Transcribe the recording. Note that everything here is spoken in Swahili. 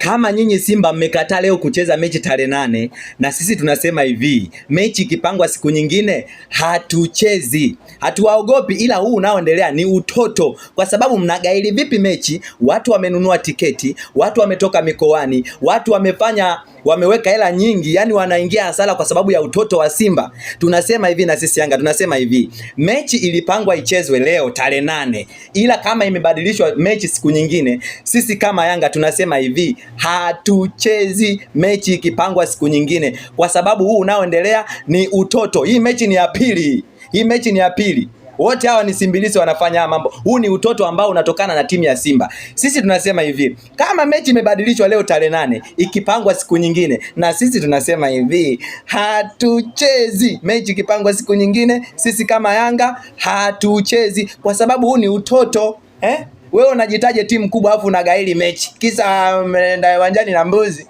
kama nyinyi Simba mmekataa leo kucheza mechi tarehe 8, na sisi tunasema hivi, mechi ikipangwa siku nyingine hatuchezi. Hatuwaogopi, ila huu unaoendelea ni utoto, kwa sababu mnagaili vipi mechi? Watu wamenunua tiketi, watu wametoka mikoani, watu wameweka hela nyingi, yani wanaingia hasara kwa sababu ya utoto wa Simba. Tunasema hivi, na sisi Yanga tunasema hivi, mechi ilipangwa ichezwe leo tarehe 8, ila kama imebadilishwa mechi siku nyingine, sisi kama Yanga tunasema hivi, hatuchezi mechi ikipangwa siku nyingine, kwa sababu huu unaoendelea ni utoto. Hii mechi ni ya pili, hii mechi ni ya pili. Wote hawa ni simbilisi wanafanya haya mambo. Huu ni utoto ambao unatokana na timu ya Simba. Sisi tunasema hivi, kama mechi imebadilishwa leo tarehe 8 ikipangwa siku nyingine, na sisi tunasema hivi, hatuchezi mechi ikipangwa siku nyingine. Sisi kama Yanga hatuchezi, kwa sababu huu ni utoto. Wewe unajitaje timu kubwa afu unagaili mechi kisa mnaenda uwanjani na mbuzi?